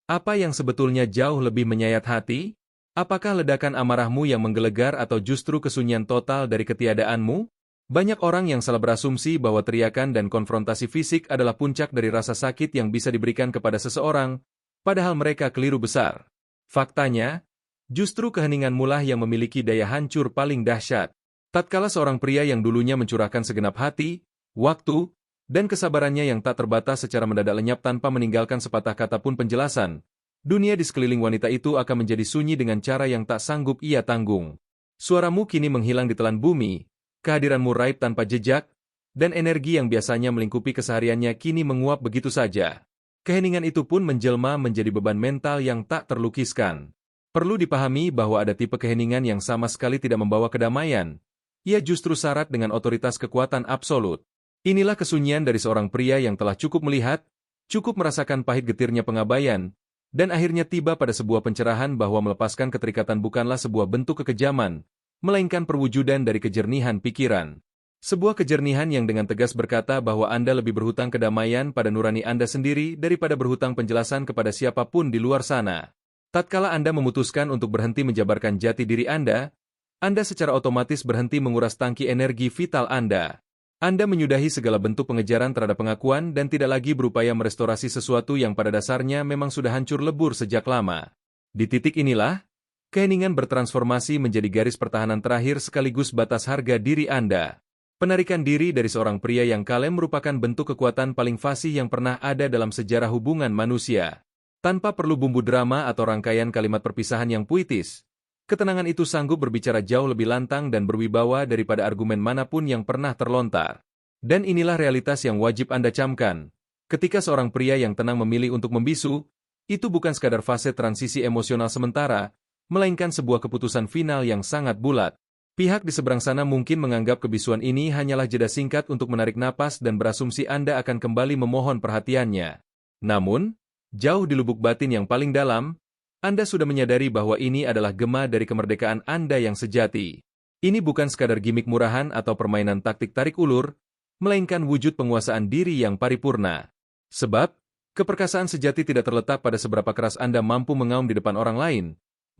Apa yang sebetulnya jauh lebih menyayat hati? Apakah ledakan amarahmu yang menggelegar atau justru kesunyian total dari ketiadaanmu? Banyak orang yang salah berasumsi bahwa teriakan dan konfrontasi fisik adalah puncak dari rasa sakit yang bisa diberikan kepada seseorang, padahal mereka keliru besar. Faktanya, justru keheningan mulah yang memiliki daya hancur paling dahsyat. Tatkala seorang pria yang dulunya mencurahkan segenap hati, waktu, dan kesabarannya yang tak terbatas secara mendadak lenyap tanpa meninggalkan sepatah kata pun penjelasan, dunia di sekeliling wanita itu akan menjadi sunyi dengan cara yang tak sanggup ia tanggung. Suaramu kini menghilang di telan bumi, kehadiranmu raib tanpa jejak, dan energi yang biasanya melingkupi kesehariannya kini menguap begitu saja. Keheningan itu pun menjelma menjadi beban mental yang tak terlukiskan. Perlu dipahami bahwa ada tipe keheningan yang sama sekali tidak membawa kedamaian. Ia justru syarat dengan otoritas kekuatan absolut. Inilah kesunyian dari seorang pria yang telah cukup melihat, cukup merasakan pahit getirnya pengabaian, dan akhirnya tiba pada sebuah pencerahan bahwa melepaskan keterikatan bukanlah sebuah bentuk kekejaman, melainkan perwujudan dari kejernihan pikiran. Sebuah kejernihan yang dengan tegas berkata bahwa Anda lebih berhutang kedamaian pada nurani Anda sendiri daripada berhutang penjelasan kepada siapapun di luar sana. Tatkala Anda memutuskan untuk berhenti menjabarkan jati diri Anda secara otomatis berhenti menguras tangki energi vital Anda. Anda menyudahi segala bentuk pengejaran terhadap pengakuan dan tidak lagi berupaya merestorasi sesuatu yang pada dasarnya memang sudah hancur lebur sejak lama. Di titik inilah, keheningan bertransformasi menjadi garis pertahanan terakhir sekaligus batas harga diri Anda. Penarikan diri dari seorang pria yang kalem merupakan bentuk kekuatan paling fasih yang pernah ada dalam sejarah hubungan manusia. Tanpa perlu bumbu drama atau rangkaian kalimat perpisahan yang puitis, ketenangan itu sanggup berbicara jauh lebih lantang dan berwibawa daripada argumen manapun yang pernah terlontar. Dan inilah realitas yang wajib Anda camkan. Ketika seorang pria yang tenang memilih untuk membisu, itu bukan sekadar fase transisi emosional sementara, melainkan sebuah keputusan final yang sangat bulat. Pihak di seberang sana mungkin menganggap kebisuan ini hanyalah jeda singkat untuk menarik napas dan berasumsi Anda akan kembali memohon perhatiannya. Namun, jauh di lubuk batin yang paling dalam, Anda sudah menyadari bahwa ini adalah gema dari kemerdekaan Anda yang sejati. Ini bukan sekadar gimik murahan atau permainan taktik tarik ulur, melainkan wujud penguasaan diri yang paripurna. Sebab, keperkasaan sejati tidak terletak pada seberapa keras Anda mampu mengaum di depan orang lain,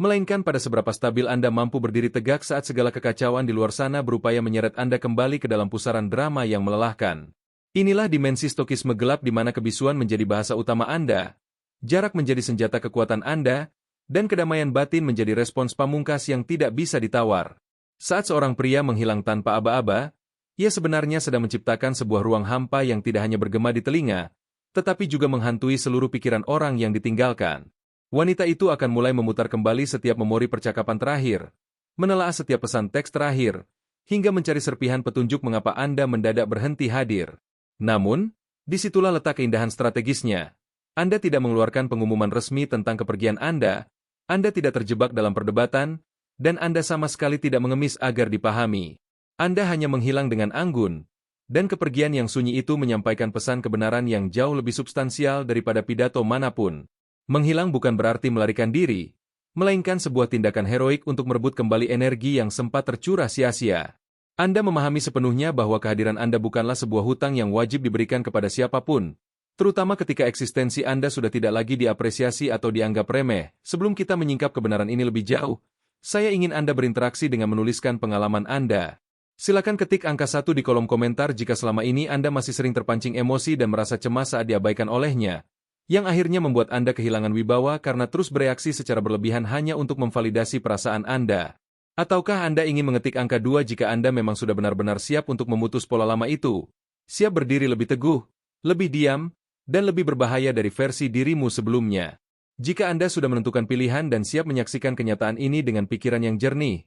melainkan pada seberapa stabil Anda mampu berdiri tegak saat segala kekacauan di luar sana berupaya menyeret Anda kembali ke dalam pusaran drama yang melelahkan. Inilah dimensi stokisme gelap di mana kebisuan menjadi bahasa utama Anda, jarak menjadi senjata kekuatan Anda, dan kedamaian batin menjadi respons pamungkas yang tidak bisa ditawar. Saat seorang pria menghilang tanpa aba-aba, ia sebenarnya sedang menciptakan sebuah ruang hampa yang tidak hanya bergema di telinga, tetapi juga menghantui seluruh pikiran orang yang ditinggalkan. Wanita itu akan mulai memutar kembali setiap memori percakapan terakhir, menelaah setiap pesan teks terakhir, hingga mencari serpihan petunjuk mengapa Anda mendadak berhenti hadir. Namun, disitulah letak keindahan strategisnya. Anda tidak mengeluarkan pengumuman resmi tentang kepergian Anda tidak terjebak dalam perdebatan, dan Anda sama sekali tidak mengemis agar dipahami. Anda hanya menghilang dengan anggun, dan kepergian yang sunyi itu menyampaikan pesan kebenaran yang jauh lebih substansial daripada pidato manapun. Menghilang bukan berarti melarikan diri, melainkan sebuah tindakan heroik untuk merebut kembali energi yang sempat tercurah sia-sia. Anda memahami sepenuhnya bahwa kehadiran Anda bukanlah sebuah hutang yang wajib diberikan kepada siapapun, terutama ketika eksistensi Anda sudah tidak lagi diapresiasi atau dianggap remeh. Sebelum kita menyingkap kebenaran ini lebih jauh, saya ingin Anda berinteraksi dengan menuliskan pengalaman Anda. Silakan ketik angka 1 di kolom komentar jika selama ini Anda masih sering terpancing emosi dan merasa cemas saat diabaikan olehnya, yang akhirnya membuat Anda kehilangan wibawa karena terus bereaksi secara berlebihan hanya untuk memvalidasi perasaan Anda. Ataukah Anda ingin mengetik angka 2 jika Anda memang sudah benar-benar siap untuk memutus pola lama itu? Siap berdiri lebih teguh, lebih diam, dan lebih berbahaya dari versi dirimu sebelumnya. Jika Anda sudah menentukan pilihan dan siap menyaksikan kenyataan ini dengan pikiran yang jernih,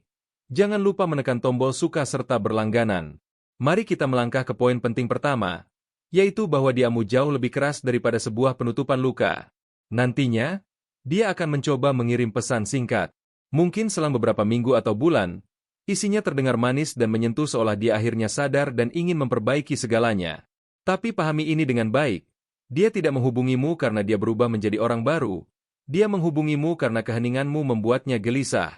jangan lupa menekan tombol suka serta berlangganan. Mari kita melangkah ke poin penting pertama, yaitu bahwa diamu jauh lebih keras daripada sebuah penutupan luka. Nantinya, dia akan mencoba mengirim pesan singkat. Mungkin selang beberapa minggu atau bulan, isinya terdengar manis dan menyentuh seolah dia akhirnya sadar dan ingin memperbaiki segalanya. Tapi pahami ini dengan baik. Dia tidak menghubungimu karena dia berubah menjadi orang baru. Dia menghubungimu karena keheninganmu membuatnya gelisah.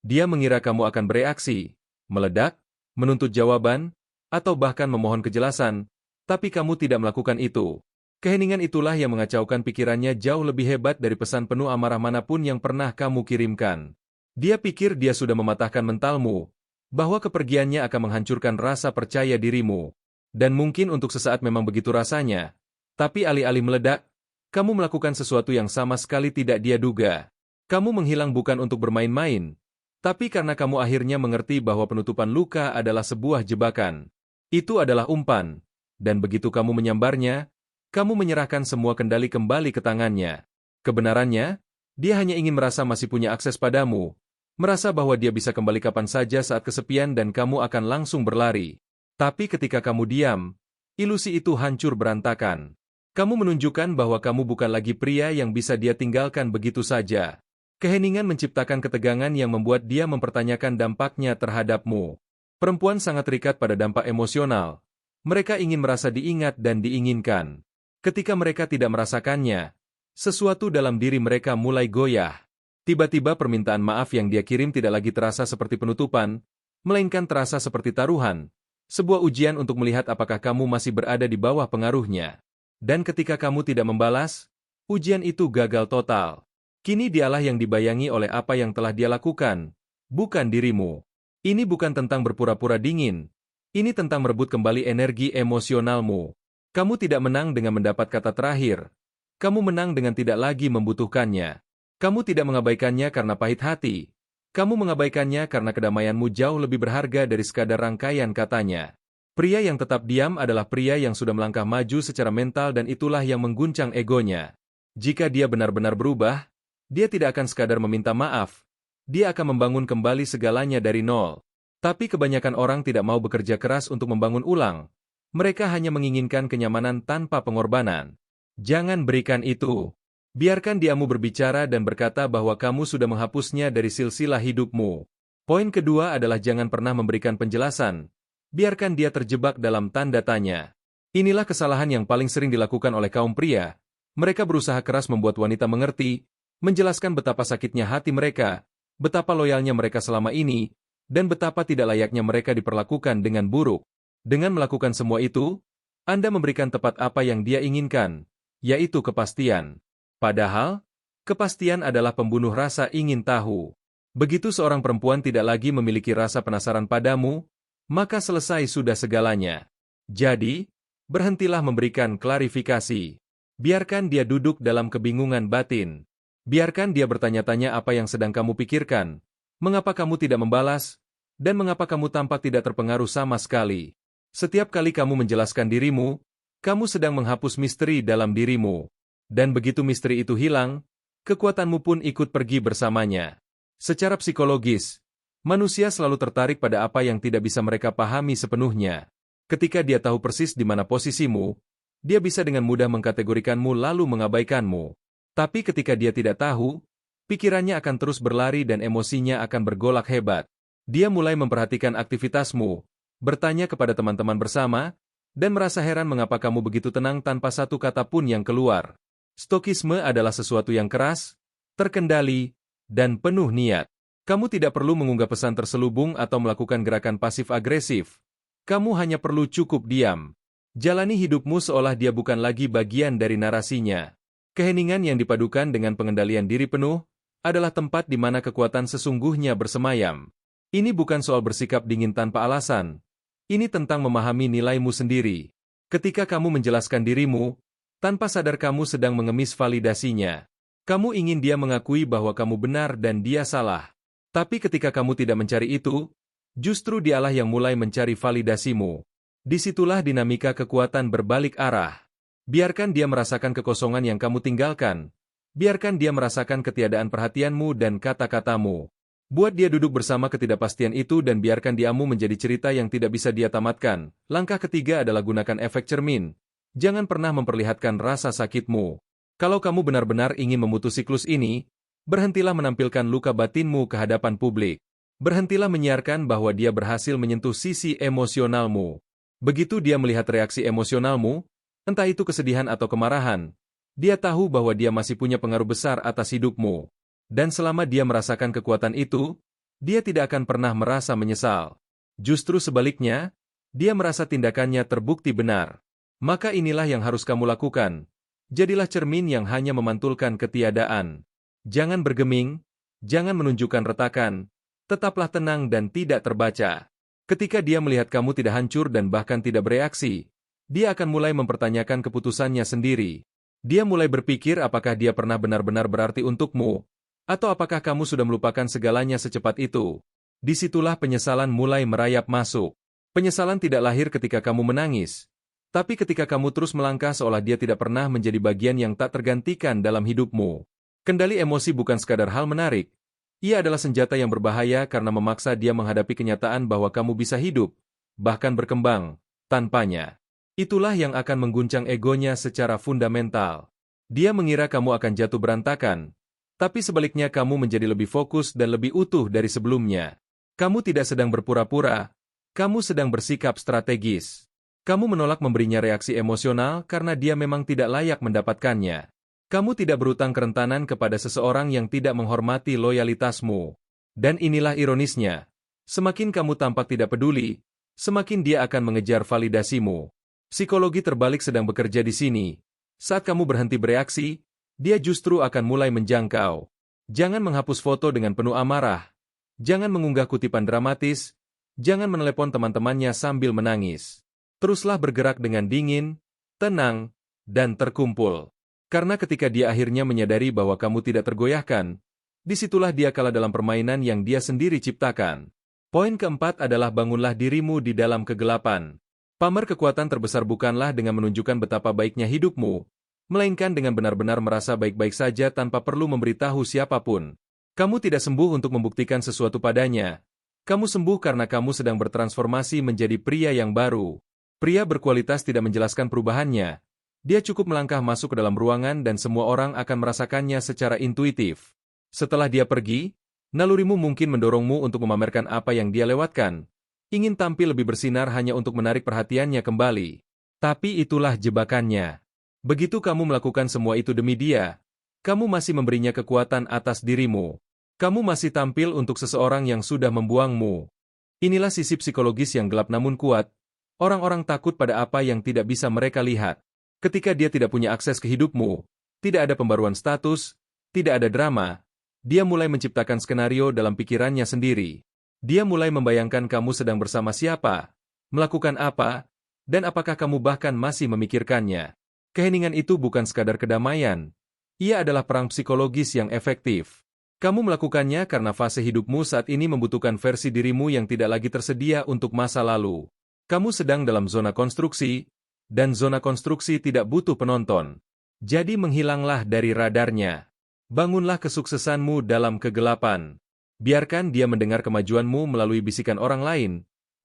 Dia mengira kamu akan bereaksi, meledak, menuntut jawaban, atau bahkan memohon kejelasan, tapi kamu tidak melakukan itu. Keheningan itulah yang mengacaukan pikirannya jauh lebih hebat dari pesan penuh amarah manapun yang pernah kamu kirimkan. Dia pikir dia sudah mematahkan mentalmu, bahwa kepergiannya akan menghancurkan rasa percaya dirimu. Dan mungkin untuk sesaat memang begitu rasanya. Tapi alih-alih meledak, kamu melakukan sesuatu yang sama sekali tidak dia duga. Kamu menghilang bukan untuk bermain-main, tapi karena kamu akhirnya mengerti bahwa penutupan luka adalah sebuah jebakan. Itu adalah umpan, dan begitu kamu menyambarnya, kamu menyerahkan semua kendali kembali ke tangannya. Kebenarannya, dia hanya ingin merasa masih punya akses padamu, merasa bahwa dia bisa kembali kapan saja saat kesepian dan kamu akan langsung berlari. Tapi ketika kamu diam, ilusi itu hancur berantakan. Kamu menunjukkan bahwa kamu bukan lagi pria yang bisa dia tinggalkan begitu saja. Keheningan menciptakan ketegangan yang membuat dia mempertanyakan dampaknya terhadapmu. Perempuan sangat terikat pada dampak emosional. Mereka ingin merasa diingat dan diinginkan. Ketika mereka tidak merasakannya, sesuatu dalam diri mereka mulai goyah. Tiba-tiba permintaan maaf yang dia kirim tidak lagi terasa seperti penutupan, melainkan terasa seperti taruhan, sebuah ujian untuk melihat apakah kamu masih berada di bawah pengaruhnya. Dan ketika kamu tidak membalas, ujian itu gagal total. Kini dialah yang dibayangi oleh apa yang telah dia lakukan, bukan dirimu. Ini bukan tentang berpura-pura dingin. Ini tentang merebut kembali energi emosionalmu. Kamu tidak menang dengan mendapat kata terakhir. Kamu menang dengan tidak lagi membutuhkannya. Kamu tidak mengabaikannya karena pahit hati. Kamu mengabaikannya karena kedamaianmu jauh lebih berharga dari sekadar rangkaian katanya. Pria yang tetap diam adalah pria yang sudah melangkah maju secara mental dan itulah yang mengguncang egonya. Jika dia benar-benar berubah, dia tidak akan sekadar meminta maaf. Dia akan membangun kembali segalanya dari nol. Tapi kebanyakan orang tidak mau bekerja keras untuk membangun ulang. Mereka hanya menginginkan kenyamanan tanpa pengorbanan. Jangan berikan itu. Biarkan diamu berbicara dan berkata bahwa kamu sudah menghapusnya dari silsilah hidupmu. Poin kedua adalah jangan pernah memberikan penjelasan. Biarkan dia terjebak dalam tanda tanya. Inilah kesalahan yang paling sering dilakukan oleh kaum pria. Mereka berusaha keras membuat wanita mengerti, menjelaskan betapa sakitnya hati mereka, betapa loyalnya mereka selama ini, dan betapa tidak layaknya mereka diperlakukan dengan buruk. Dengan melakukan semua itu, Anda memberikan tepat apa yang dia inginkan, yaitu kepastian. Padahal, kepastian adalah pembunuh rasa ingin tahu. Begitu seorang perempuan tidak lagi memiliki rasa penasaran padamu, maka selesai sudah segalanya. Jadi, berhentilah memberikan klarifikasi. Biarkan dia duduk dalam kebingungan batin. Biarkan dia bertanya-tanya apa yang sedang kamu pikirkan, mengapa kamu tidak membalas, dan mengapa kamu tampak tidak terpengaruh sama sekali. Setiap kali kamu menjelaskan dirimu, kamu sedang menghapus misteri dalam dirimu. Dan begitu misteri itu hilang, kekuatanmu pun ikut pergi bersamanya. Secara psikologis, manusia selalu tertarik pada apa yang tidak bisa mereka pahami sepenuhnya. Ketika dia tahu persis di mana posisimu, dia bisa dengan mudah mengkategorikanmu lalu mengabaikanmu. Tapi ketika dia tidak tahu, pikirannya akan terus berlari dan emosinya akan bergolak hebat. Dia mulai memperhatikan aktivitasmu, bertanya kepada teman-teman bersama, dan merasa heran mengapa kamu begitu tenang tanpa satu kata pun yang keluar. Stokisme adalah sesuatu yang keras, terkendali, dan penuh niat. Kamu tidak perlu mengunggah pesan terselubung atau melakukan gerakan pasif-agresif. Kamu hanya perlu cukup diam. Jalani hidupmu seolah dia bukan lagi bagian dari narasinya. Keheningan yang dipadukan dengan pengendalian diri penuh adalah tempat di mana kekuatan sesungguhnya bersemayam. Ini bukan soal bersikap dingin tanpa alasan. Ini tentang memahami nilaimu sendiri. Ketika kamu menjelaskan dirimu, tanpa sadar kamu sedang mengemis validasinya. Kamu ingin dia mengakui bahwa kamu benar dan dia salah. Tapi ketika kamu tidak mencari itu, justru dialah yang mulai mencari validasimu. Disitulah dinamika kekuatan berbalik arah. Biarkan dia merasakan kekosongan yang kamu tinggalkan. Biarkan dia merasakan ketiadaan perhatianmu dan kata-katamu. Buat dia duduk bersama ketidakpastian itu dan biarkan diamu menjadi cerita yang tidak bisa dia tamatkan. Langkah ketiga adalah gunakan efek cermin. Jangan pernah memperlihatkan rasa sakitmu. Kalau kamu benar-benar ingin memutus siklus ini, berhentilah menampilkan luka batinmu ke hadapan publik. Berhentilah menyiarkan bahwa dia berhasil menyentuh sisi emosionalmu. Begitu dia melihat reaksi emosionalmu, entah itu kesedihan atau kemarahan, dia tahu bahwa dia masih punya pengaruh besar atas hidupmu. Dan selama dia merasakan kekuatan itu, dia tidak akan pernah merasa menyesal. Justru sebaliknya, dia merasa tindakannya terbukti benar. Maka inilah yang harus kamu lakukan. Jadilah cermin yang hanya memantulkan ketiadaan. Jangan bergeming, jangan menunjukkan retakan, tetaplah tenang dan tidak terbaca. Ketika dia melihat kamu tidak hancur dan bahkan tidak bereaksi, dia akan mulai mempertanyakan keputusannya sendiri. Dia mulai berpikir apakah dia pernah benar-benar berarti untukmu, atau apakah kamu sudah melupakan segalanya secepat itu. Disitulah penyesalan mulai merayap masuk. Penyesalan tidak lahir ketika kamu menangis, tapi ketika kamu terus melangkah seolah dia tidak pernah menjadi bagian yang tak tergantikan dalam hidupmu. Kendali emosi bukan sekadar hal menarik. Ia adalah senjata yang berbahaya karena memaksa dia menghadapi kenyataan bahwa kamu bisa hidup, bahkan berkembang, tanpanya. Itulah yang akan mengguncang egonya secara fundamental. Dia mengira kamu akan jatuh berantakan, tapi sebaliknya kamu menjadi lebih fokus dan lebih utuh dari sebelumnya. Kamu tidak sedang berpura-pura, kamu sedang bersikap strategis. Kamu menolak memberinya reaksi emosional karena dia memang tidak layak mendapatkannya. Kamu tidak berutang kerentanan kepada seseorang yang tidak menghormati loyalitasmu. Dan inilah ironisnya. Semakin kamu tampak tidak peduli, semakin dia akan mengejar validasimu. Psikologi terbalik sedang bekerja di sini. Saat kamu berhenti bereaksi, dia justru akan mulai menjangkau. Jangan menghapus foto dengan penuh amarah. Jangan mengunggah kutipan dramatis. Jangan menelepon teman-temannya sambil menangis. Teruslah bergerak dengan dingin, tenang, dan terkumpul. Karena ketika dia akhirnya menyadari bahwa kamu tidak tergoyahkan, disitulah dia kalah dalam permainan yang dia sendiri ciptakan. Poin keempat adalah bangunlah dirimu di dalam kegelapan. Pamer kekuatan terbesar bukanlah dengan menunjukkan betapa baiknya hidupmu, melainkan dengan benar-benar merasa baik-baik saja tanpa perlu memberitahu siapapun. Kamu tidak sembuh untuk membuktikan sesuatu padanya. Kamu sembuh karena kamu sedang bertransformasi menjadi pria yang baru. Pria berkualitas tidak menjelaskan perubahannya. Dia cukup melangkah masuk ke dalam ruangan dan semua orang akan merasakannya secara intuitif. Setelah dia pergi, nalurimu mungkin mendorongmu untuk memamerkan apa yang dia lewatkan. Ingin tampil lebih bersinar hanya untuk menarik perhatiannya kembali. Tapi itulah jebakannya. Begitu kamu melakukan semua itu demi dia, kamu masih memberinya kekuatan atas dirimu. Kamu masih tampil untuk seseorang yang sudah membuangmu. Inilah sisi psikologis yang gelap namun kuat. Orang-orang takut pada apa yang tidak bisa mereka lihat. Ketika dia tidak punya akses ke hidupmu, tidak ada pembaruan status, tidak ada drama, dia mulai menciptakan skenario dalam pikirannya sendiri. Dia mulai membayangkan kamu sedang bersama siapa, melakukan apa, dan apakah kamu bahkan masih memikirkannya. Keheningan itu bukan sekadar kedamaian, ia adalah perang psikologis yang efektif. Kamu melakukannya karena fase hidupmu saat ini membutuhkan versi dirimu yang tidak lagi tersedia untuk masa lalu. Kamu sedang dalam zona konstruksi, dan zona konstruksi tidak butuh penonton. Jadi menghilanglah dari radarnya. Bangunlah kesuksesanmu dalam kegelapan. Biarkan dia mendengar kemajuanmu melalui bisikan orang lain,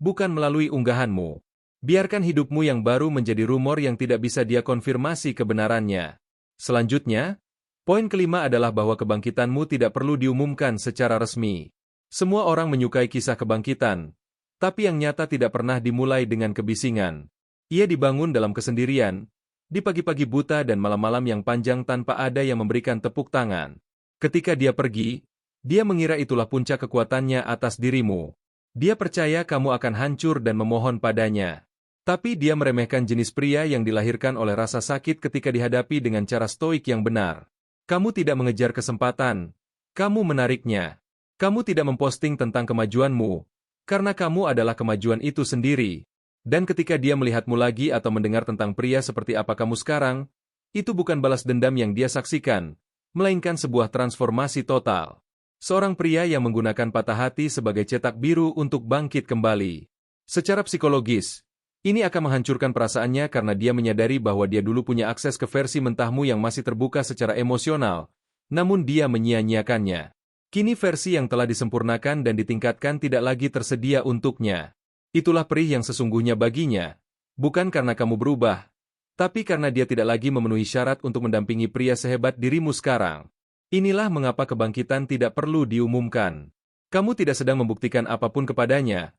bukan melalui unggahanmu. Biarkan hidupmu yang baru menjadi rumor yang tidak bisa dia konfirmasi kebenarannya. Selanjutnya, poin kelima adalah bahwa kebangkitanmu tidak perlu diumumkan secara resmi. Semua orang menyukai kisah kebangkitan, tapi yang nyata tidak pernah dimulai dengan kebisingan. Ia dibangun dalam kesendirian, di pagi-pagi buta dan malam-malam yang panjang tanpa ada yang memberikan tepuk tangan. Ketika dia pergi, dia mengira itulah puncak kekuatannya atas dirimu. Dia percaya kamu akan hancur dan memohon padanya. Tapi dia meremehkan jenis pria yang dilahirkan oleh rasa sakit ketika dihadapi dengan cara stoik yang benar. Kamu tidak mengejar kesempatan, kamu menariknya. Kamu tidak memposting tentang kemajuanmu, karena kamu adalah kemajuan itu sendiri. Dan ketika dia melihatmu lagi atau mendengar tentang pria seperti apa kamu sekarang, itu bukan balas dendam yang dia saksikan, melainkan sebuah transformasi total. Seorang pria yang menggunakan patah hati sebagai cetak biru untuk bangkit kembali. Secara psikologis, ini akan menghancurkan perasaannya karena dia menyadari bahwa dia dulu punya akses ke versi mentahmu yang masih terbuka secara emosional, namun dia menyia-nyiakannya. Kini versi yang telah disempurnakan dan ditingkatkan tidak lagi tersedia untuknya. Itulah perih yang sesungguhnya baginya, bukan karena kamu berubah, tapi karena dia tidak lagi memenuhi syarat untuk mendampingi pria sehebat dirimu sekarang. Inilah mengapa kebangkitan tidak perlu diumumkan. Kamu tidak sedang membuktikan apapun kepadanya,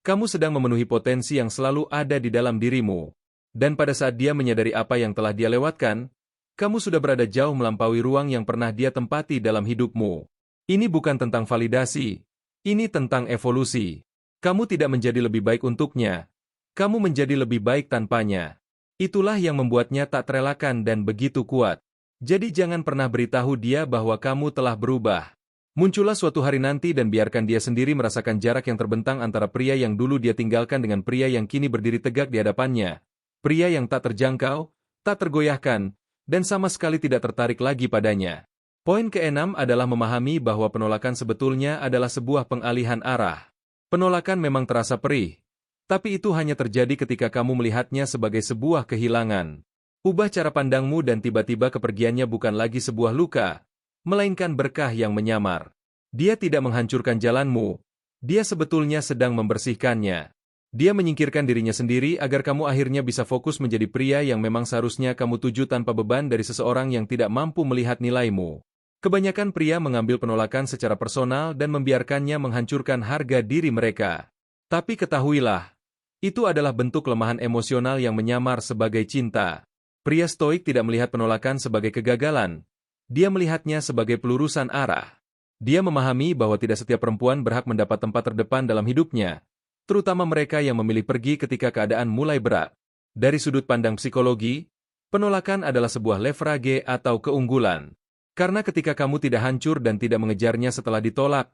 kamu sedang memenuhi potensi yang selalu ada di dalam dirimu. Dan pada saat dia menyadari apa yang telah dia lewatkan, kamu sudah berada jauh melampaui ruang yang pernah dia tempati dalam hidupmu. Ini bukan tentang validasi, ini tentang evolusi. Kamu tidak menjadi lebih baik untuknya. Kamu menjadi lebih baik tanpanya. Itulah yang membuatnya tak terelakkan dan begitu kuat. Jadi jangan pernah beritahu dia bahwa kamu telah berubah. Muncullah suatu hari nanti dan biarkan dia sendiri merasakan jarak yang terbentang antara pria yang dulu dia tinggalkan dengan pria yang kini berdiri tegak di hadapannya. Pria yang tak terjangkau, tak tergoyahkan, dan sama sekali tidak tertarik lagi padanya. Poin keenam adalah memahami bahwa penolakan sebetulnya adalah sebuah pengalihan arah. Penolakan memang terasa perih, tapi itu hanya terjadi ketika kamu melihatnya sebagai sebuah kehilangan. Ubah cara pandangmu dan tiba-tiba kepergiannya bukan lagi sebuah luka, melainkan berkah yang menyamar. Dia tidak menghancurkan jalanmu, dia sebetulnya sedang membersihkannya. Dia menyingkirkan dirinya sendiri agar kamu akhirnya bisa fokus menjadi pria yang memang seharusnya kamu tuju tanpa beban dari seseorang yang tidak mampu melihat nilaimu. Kebanyakan pria mengambil penolakan secara personal dan membiarkannya menghancurkan harga diri mereka. Tapi ketahuilah, itu adalah bentuk kelemahan emosional yang menyamar sebagai cinta. Pria stoik tidak melihat penolakan sebagai kegagalan. Dia melihatnya sebagai pelurusan arah. Dia memahami bahwa tidak setiap perempuan berhak mendapat tempat terdepan dalam hidupnya, terutama mereka yang memilih pergi ketika keadaan mulai berat. Dari sudut pandang psikologi, penolakan adalah sebuah leverage atau keunggulan. Karena ketika kamu tidak hancur dan tidak mengejarnya setelah ditolak,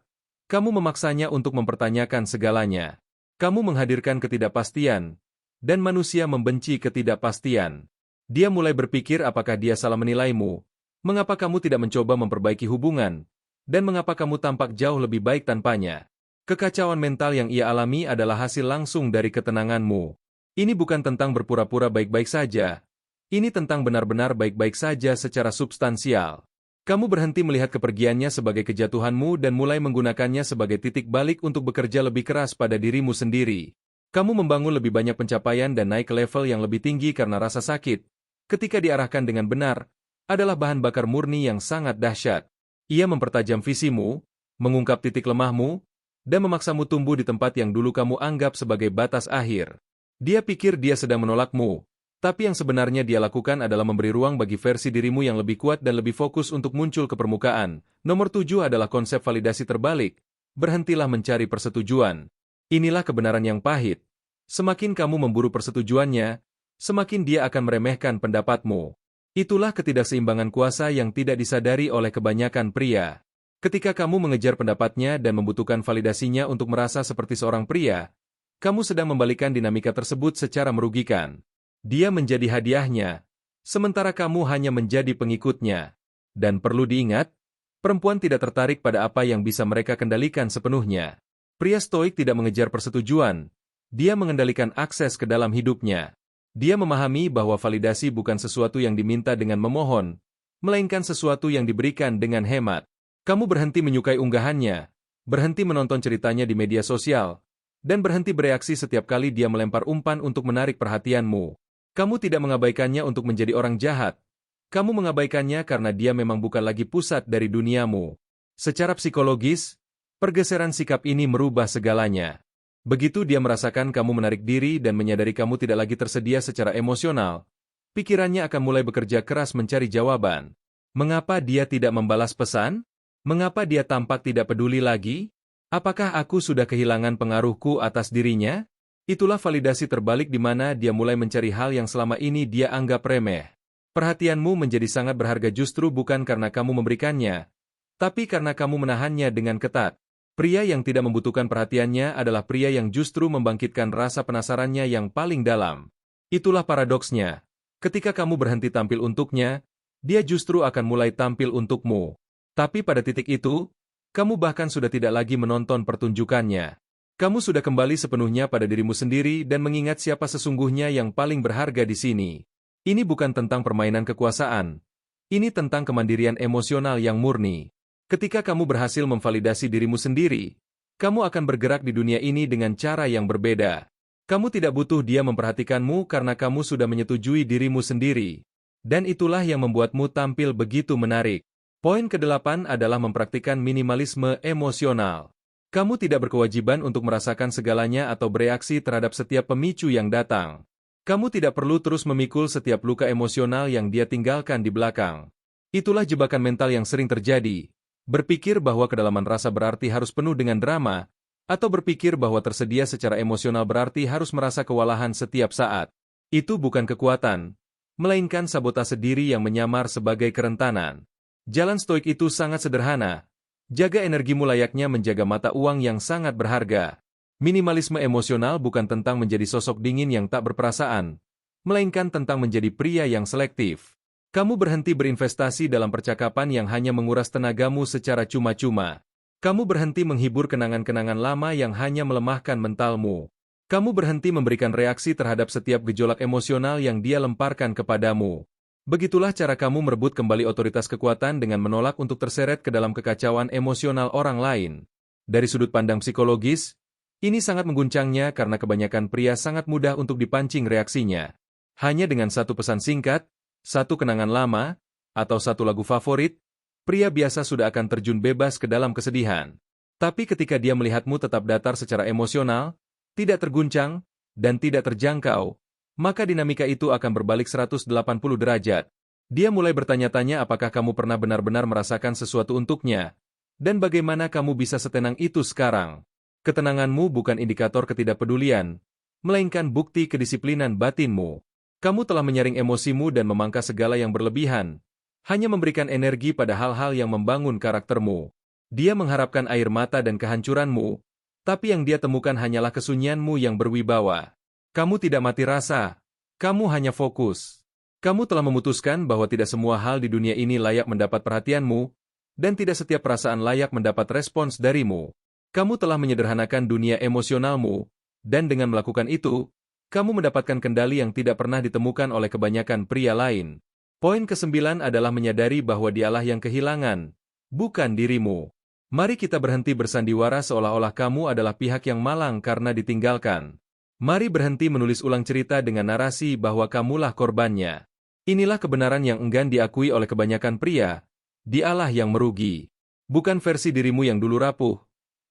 kamu memaksanya untuk mempertanyakan segalanya. Kamu menghadirkan ketidakpastian, dan manusia membenci ketidakpastian. Dia mulai berpikir apakah dia salah menilaimu, mengapa kamu tidak mencoba memperbaiki hubungan, dan mengapa kamu tampak jauh lebih baik tanpanya. Kekacauan mental yang ia alami adalah hasil langsung dari ketenanganmu. Ini bukan tentang berpura-pura baik-baik saja. Ini tentang benar-benar baik-baik saja secara substansial. Kamu berhenti melihat kepergiannya sebagai kejatuhanmu dan mulai menggunakannya sebagai titik balik untuk bekerja lebih keras pada dirimu sendiri. Kamu membangun lebih banyak pencapaian dan naik ke level yang lebih tinggi karena rasa sakit, ketika diarahkan dengan benar, adalah bahan bakar murni yang sangat dahsyat. Ia mempertajam visimu, mengungkap titik lemahmu, dan memaksamu tumbuh di tempat yang dulu kamu anggap sebagai batas akhir. Dia pikir dia sedang menolakmu, tapi yang sebenarnya dia lakukan adalah memberi ruang bagi versi dirimu yang lebih kuat dan lebih fokus untuk muncul ke permukaan. Nomor 7 adalah konsep validasi terbalik. Berhentilah mencari persetujuan. Inilah kebenaran yang pahit. Semakin kamu memburu persetujuannya, semakin dia akan meremehkan pendapatmu. Itulah ketidakseimbangan kuasa yang tidak disadari oleh kebanyakan pria. Ketika kamu mengejar pendapatnya dan membutuhkan validasinya untuk merasa seperti seorang pria, kamu sedang membalikan dinamika tersebut secara merugikan. Dia menjadi hadiahnya, sementara kamu hanya menjadi pengikutnya. Dan perlu diingat, perempuan tidak tertarik pada apa yang bisa mereka kendalikan sepenuhnya. Pria stoik tidak mengejar persetujuan, dia mengendalikan akses ke dalam hidupnya. Dia memahami bahwa validasi bukan sesuatu yang diminta dengan memohon, melainkan sesuatu yang diberikan dengan hemat. Kamu berhenti menyukai unggahannya, berhenti menonton ceritanya di media sosial, dan berhenti bereaksi setiap kali dia melempar umpan untuk menarik perhatianmu. Kamu tidak mengabaikannya untuk menjadi orang jahat. Kamu mengabaikannya karena dia memang bukan lagi pusat dari duniamu. Secara psikologis, pergeseran sikap ini merubah segalanya. Begitu dia merasakan kamu menarik diri dan menyadari kamu tidak lagi tersedia secara emosional, pikirannya akan mulai bekerja keras mencari jawaban. Mengapa dia tidak membalas pesan? Mengapa dia tampak tidak peduli lagi? Apakah aku sudah kehilangan pengaruhku atas dirinya? Itulah validasi terbalik di mana dia mulai mencari hal yang selama ini dia anggap remeh. Perhatianmu menjadi sangat berharga justru bukan karena kamu memberikannya, tapi karena kamu menahannya dengan ketat. Pria yang tidak membutuhkan perhatiannya adalah pria yang justru membangkitkan rasa penasarannya yang paling dalam. Itulah paradoksnya. Ketika kamu berhenti tampil untuknya, dia justru akan mulai tampil untukmu. Tapi pada titik itu, kamu bahkan sudah tidak lagi menonton pertunjukannya. Kamu sudah kembali sepenuhnya pada dirimu sendiri dan mengingat siapa sesungguhnya yang paling berharga di sini. Ini bukan tentang permainan kekuasaan. Ini tentang kemandirian emosional yang murni. Ketika kamu berhasil memvalidasi dirimu sendiri, kamu akan bergerak di dunia ini dengan cara yang berbeda. Kamu tidak butuh dia memperhatikanmu karena kamu sudah menyetujui dirimu sendiri. Dan itulah yang membuatmu tampil begitu menarik. Poin ke-8 adalah mempraktikkan minimalisme emosional. Kamu tidak berkewajiban untuk merasakan segalanya atau bereaksi terhadap setiap pemicu yang datang. Kamu tidak perlu terus memikul setiap luka emosional yang dia tinggalkan di belakang. Itulah jebakan mental yang sering terjadi. Berpikir bahwa kedalaman rasa berarti harus penuh dengan drama, atau berpikir bahwa tersedia secara emosional berarti harus merasa kewalahan setiap saat. Itu bukan kekuatan, melainkan sabotase diri yang menyamar sebagai kerentanan. Jalan stoik itu sangat sederhana. Jaga energimu layaknya menjaga mata uang yang sangat berharga. Minimalisme emosional bukan tentang menjadi sosok dingin yang tak berperasaan, melainkan tentang menjadi pria yang selektif. Kamu berhenti berinvestasi dalam percakapan yang hanya menguras tenagamu secara cuma-cuma. Kamu berhenti menghibur kenangan-kenangan lama yang hanya melemahkan mentalmu. Kamu berhenti memberikan reaksi terhadap setiap gejolak emosional yang dia lemparkan kepadamu. Begitulah cara kamu merebut kembali otoritas kekuatan dengan menolak untuk terseret ke dalam kekacauan emosional orang lain. Dari sudut pandang psikologis, ini sangat mengguncangnya karena kebanyakan pria sangat mudah untuk dipancing reaksinya. Hanya dengan satu pesan singkat, satu kenangan lama, atau satu lagu favorit, pria biasa sudah akan terjun bebas ke dalam kesedihan. Tapi ketika dia melihatmu tetap datar secara emosional, tidak terguncang, dan tidak terjangkau, maka dinamika itu akan berbalik 180 derajat. Dia mulai bertanya-tanya apakah kamu pernah benar-benar merasakan sesuatu untuknya, dan bagaimana kamu bisa setenang itu sekarang. Ketenanganmu bukan indikator ketidakpedulian, melainkan bukti kedisiplinan batinmu. Kamu telah menyaring emosimu dan memangkas segala yang berlebihan, hanya memberikan energi pada hal-hal yang membangun karaktermu. Dia mengharapkan air mata dan kehancuranmu, tapi yang dia temukan hanyalah kesunyianmu yang berwibawa. Kamu tidak mati rasa, kamu hanya fokus. Kamu telah memutuskan bahwa tidak semua hal di dunia ini layak mendapat perhatianmu, dan tidak setiap perasaan layak mendapat respons darimu. Kamu telah menyederhanakan dunia emosionalmu, dan dengan melakukan itu, kamu mendapatkan kendali yang tidak pernah ditemukan oleh kebanyakan pria lain. Poin ke-9 adalah menyadari bahwa dialah yang kehilangan, bukan dirimu. Mari kita berhenti bersandiwara seolah-olah kamu adalah pihak yang malang karena ditinggalkan. Mari berhenti menulis ulang cerita dengan narasi bahwa kamulah korbannya. Inilah kebenaran yang enggan diakui oleh kebanyakan pria. Dialah yang merugi. Bukan versi dirimu yang dulu rapuh,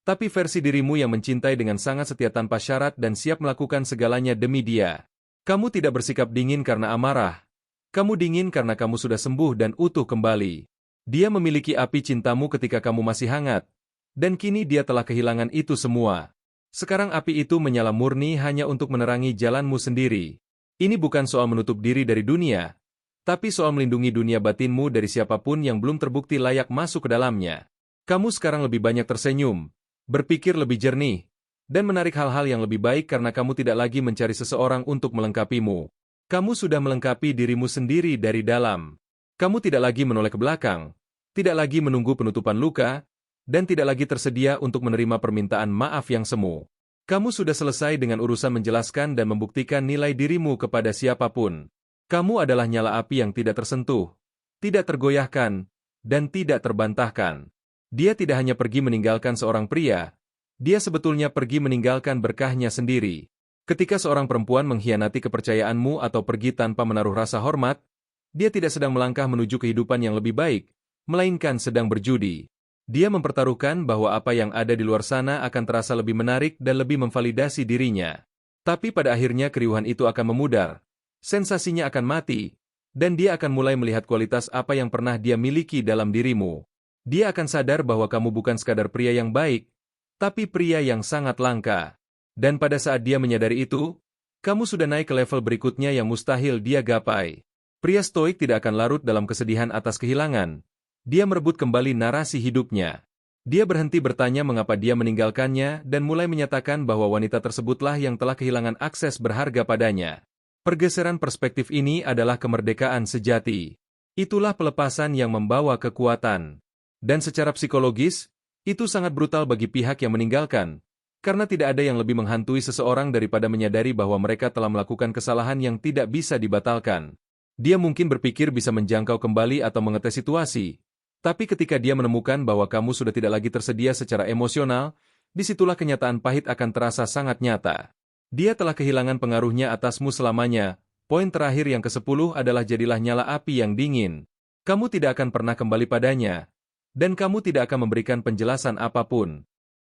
tapi versi dirimu yang mencintai dengan sangat setia tanpa syarat dan siap melakukan segalanya demi dia. Kamu tidak bersikap dingin karena amarah. Kamu dingin karena kamu sudah sembuh dan utuh kembali. Dia memiliki api cintamu ketika kamu masih hangat, dan kini dia telah kehilangan itu semua. Sekarang api itu menyala murni hanya untuk menerangi jalanmu sendiri. Ini bukan soal menutup diri dari dunia, tapi soal melindungi dunia batinmu dari siapapun yang belum terbukti layak masuk ke dalamnya. Kamu sekarang lebih banyak tersenyum, berpikir lebih jernih, dan menarik hal-hal yang lebih baik karena kamu tidak lagi mencari seseorang untuk melengkapimu. Kamu sudah melengkapi dirimu sendiri dari dalam. Kamu tidak lagi menoleh ke belakang, tidak lagi menunggu penutupan luka, dan tidak lagi tersedia untuk menerima permintaan maaf yang semu. Kamu sudah selesai dengan urusan menjelaskan dan membuktikan nilai dirimu kepada siapapun. Kamu adalah nyala api yang tidak tersentuh, tidak tergoyahkan, dan tidak terbantahkan. Dia tidak hanya pergi meninggalkan seorang pria, dia sebetulnya pergi meninggalkan berkahnya sendiri. Ketika seorang perempuan mengkhianati kepercayaanmu atau pergi tanpa menaruh rasa hormat, dia tidak sedang melangkah menuju kehidupan yang lebih baik, melainkan sedang berjudi. Dia mempertaruhkan bahwa apa yang ada di luar sana akan terasa lebih menarik dan lebih memvalidasi dirinya. Tapi pada akhirnya keriuhan itu akan memudar, sensasinya akan mati, dan dia akan mulai melihat kualitas apa yang pernah dia miliki dalam dirimu. Dia akan sadar bahwa kamu bukan sekadar pria yang baik, tapi pria yang sangat langka. Dan pada saat dia menyadari itu, kamu sudah naik ke level berikutnya yang mustahil dia gapai. Pria stoik tidak akan larut dalam kesedihan atas kehilangan. Dia merebut kembali narasi hidupnya. Dia berhenti bertanya mengapa dia meninggalkannya dan mulai menyatakan bahwa wanita tersebutlah yang telah kehilangan akses berharga padanya. Pergeseran perspektif ini adalah kemerdekaan sejati. Itulah pelepasan yang membawa kekuatan. Dan secara psikologis, itu sangat brutal bagi pihak yang meninggalkan, karena tidak ada yang lebih menghantui seseorang daripada menyadari bahwa mereka telah melakukan kesalahan yang tidak bisa dibatalkan. Dia mungkin berpikir bisa menjangkau kembali atau mengetes situasi, tapi ketika dia menemukan bahwa kamu sudah tidak lagi tersedia secara emosional, disitulah kenyataan pahit akan terasa sangat nyata. Dia telah kehilangan pengaruhnya atasmu selamanya. Poin terakhir yang ke-10 adalah jadilah nyala api yang dingin. Kamu tidak akan pernah kembali padanya, dan kamu tidak akan memberikan penjelasan apapun.